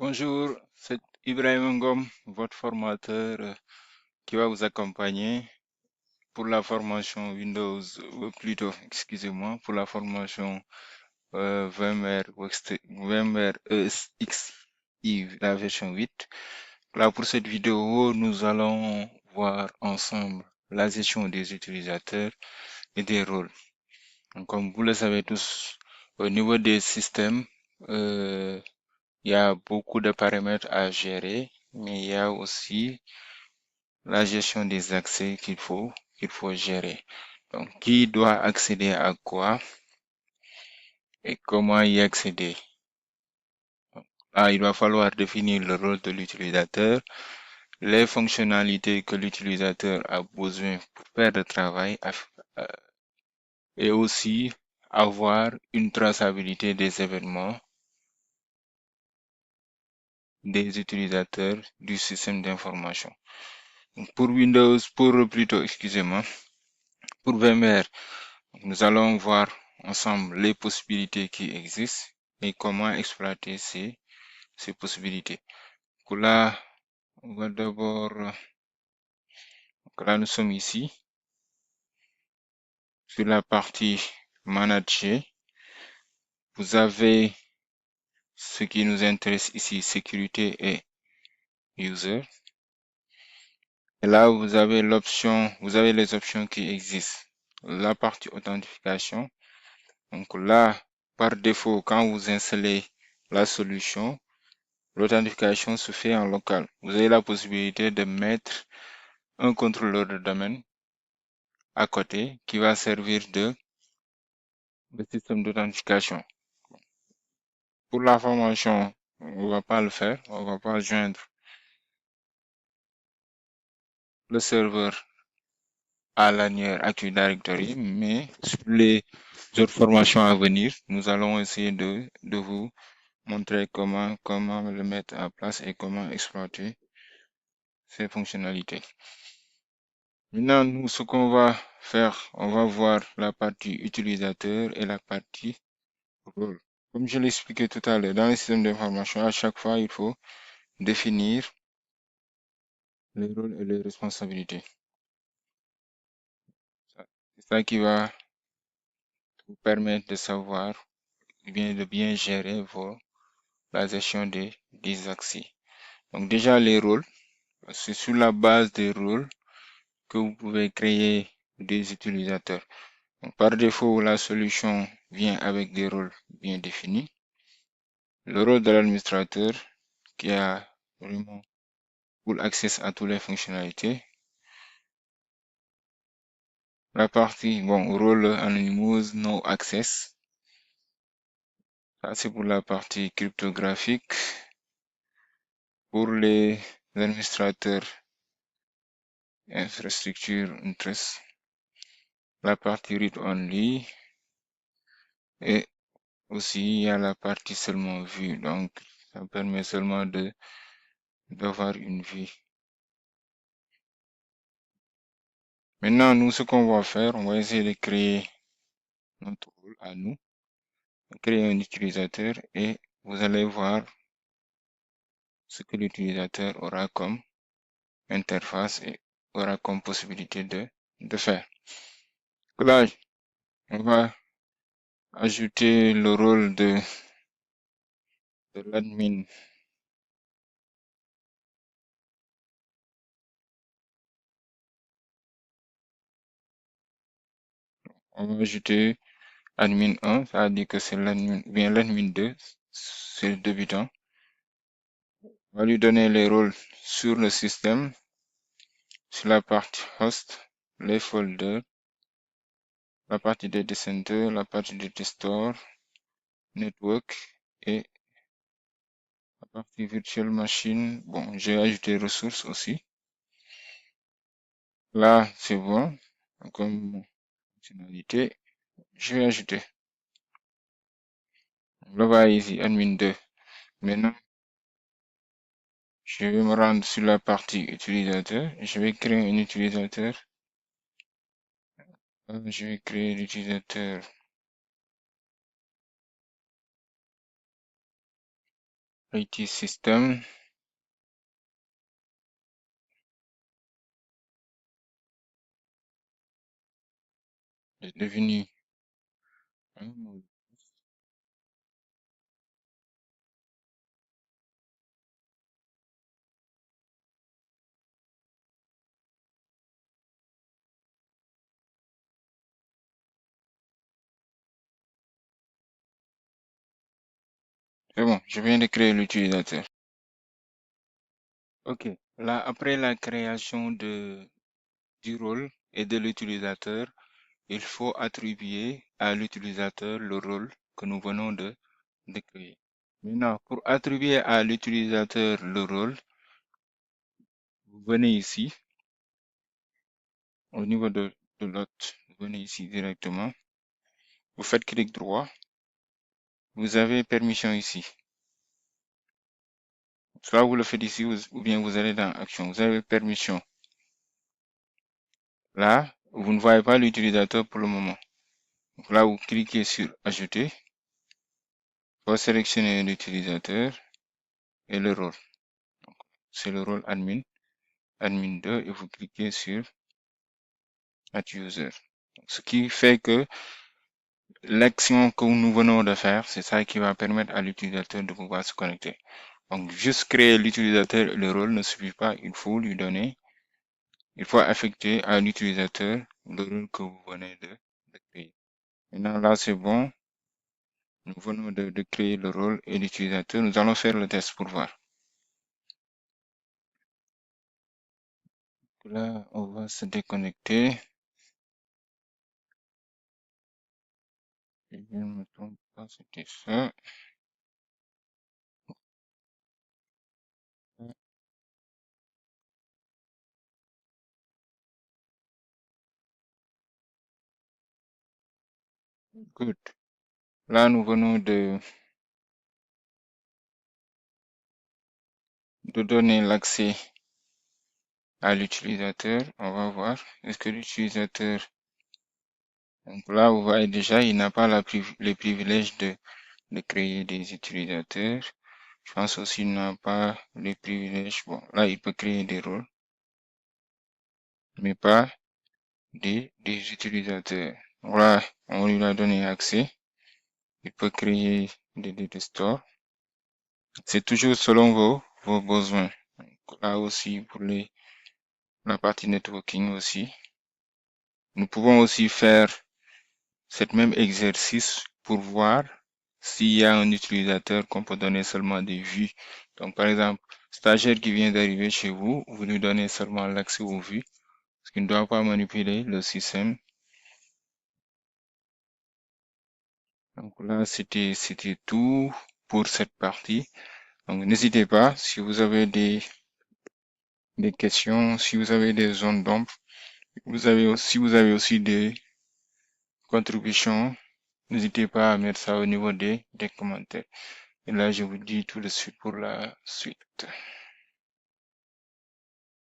Bonjour, c'est Ibrahim Ngom, votre formateur qui va vous accompagner pour la formation Windows, plutôt, excusez-moi, pour la formation VMware, VMware ESXi, la version 8. Là, pour cette vidéo, nous allons voir ensemble la gestion des utilisateurs et des rôles. Donc, comme vous le savez tous, au niveau des systèmes, il y a beaucoup de paramètres à gérer, mais il y a aussi la gestion des accès qu'il faut gérer. Donc, qui doit accéder à quoi et comment y accéder? Là, il va falloir définir le rôle de l'utilisateur, les fonctionnalités que l'utilisateur a besoin pour faire le travail et aussi avoir une traçabilité des événements des utilisateurs du système d'information. Pour Windows, excusez-moi, pour VMware, nous allons voir ensemble les possibilités qui existent et comment exploiter ces possibilités. Donc là, on va d'abord, là nous sommes ici sur la partie Manager. Vous avez ce qui nous intéresse ici, sécurité et user. Et là, vous avez les options qui existent. La partie authentification. Donc là, par défaut, quand vous installez la solution, l'authentification se fait en local. Vous avez la possibilité de mettre un contrôleur de domaine à côté qui va servir de système d'authentification. Pour la formation, on va pas le faire, on va pas joindre le serveur à l'annuaire Active Directory, mais sur les autres formations à venir, nous allons essayer de vous montrer comment le mettre en place et comment exploiter ces fonctionnalités. Maintenant, nous, ce qu'on va faire, on va voir la partie utilisateur et la partie rôle. Comme je l'ai expliqué tout à l'heure, dans les systèmes d'information, à chaque fois, il faut définir les rôles et les responsabilités. C'est ça qui va vous permettre de savoir, de bien gérer la gestion des accès. Donc déjà, les rôles, c'est sur la base des rôles que vous pouvez créer des utilisateurs. Donc, par défaut, la solution vient avec des rôles bien définis. Le rôle de l'administrateur qui a vraiment full access à toutes les fonctionnalités. La partie, rôle anonymous, no access. Ça, c'est pour la partie cryptographique. Pour les administrateurs, infrastructure interest. La partie read only. Et aussi, il y a la partie seulement vue. Donc, ça permet seulement d'avoir une vue. Maintenant, nous, ce qu'on va faire, on va essayer de créer notre rôle à nous, créer un utilisateur et vous allez voir ce que l'utilisateur aura comme interface et aura comme possibilité de faire. Là, on va ajouter le rôle de l'admin. On va ajouter admin 1, ça veut dire que c'est l'admin, bien l'admin 2, c'est le débutant. On va lui donner les rôles sur le système, sur la partie host, les folders, la partie data center, la partie data store, network et la partie virtual machine. Bon, j'ai ajouté ressources aussi. Là, c'est bon. Comme fonctionnalité, je vais ajouter. On va ici, admin 2. Maintenant, je vais me rendre sur la partie utilisateur. Je vais créer un utilisateur. Je vais créer l'utilisateur IT système est devenu un mot. C'est bon, je viens de créer l'utilisateur. Ok. Là, après la création du rôle et de l'utilisateur, il faut attribuer à l'utilisateur le rôle que nous venons de créer. Maintenant, pour attribuer à l'utilisateur le rôle, vous venez ici, au niveau de l'autre, vous venez ici directement, vous faites clic droit, vous avez permission ici. Soit vous le faites ici ou bien vous allez dans Action, vous avez permission. Là, vous ne voyez pas l'utilisateur pour le moment. Donc là, vous cliquez sur Ajouter, vous sélectionnez l'utilisateur et le rôle. C'est le rôle admin, admin 2, et vous cliquez sur Add User. Ce qui fait que l'action que nous venons de faire, c'est ça qui va permettre à l'utilisateur de pouvoir se connecter. Donc, juste créer l'utilisateur et le rôle ne suffit pas. Il faut lui donner, il faut affecter à l'utilisateur le rôle que vous venez de créer. Maintenant, là, c'est bon. Nous venons de créer le rôle et l'utilisateur. Nous allons faire le test pour voir. Là, on va se déconnecter. Je ne me trompe pas, c'était ça. Good. Là, nous venons de donner l'accès à l'utilisateur. On va voir. Est-ce que l'utilisateur... Donc là, vous voyez déjà, il n'a pas les privilèges de créer des utilisateurs. Je pense aussi qu'il n'a pas les privilèges. Bon, là, il peut créer des rôles, mais pas des utilisateurs. Voilà, on lui a donné accès. Il peut créer des data stores. C'est toujours selon vos besoins. Donc là aussi, pour la partie networking aussi. Nous pouvons aussi faire cet même exercice pour voir s'il y a un utilisateur qu'on peut donner seulement des vues. Donc, par exemple, stagiaire qui vient d'arriver chez vous, vous lui donnez seulement l'accès aux vues, parce qu'il ne doit pas manipuler le système. Donc là, c'était tout pour cette partie. Donc, n'hésitez pas, si vous avez des questions, si vous avez des zones d'ombre, si vous avez aussi des contributions, n'hésitez pas à mettre ça au niveau des commentaires. Et là, je vous dis tout de suite pour la suite.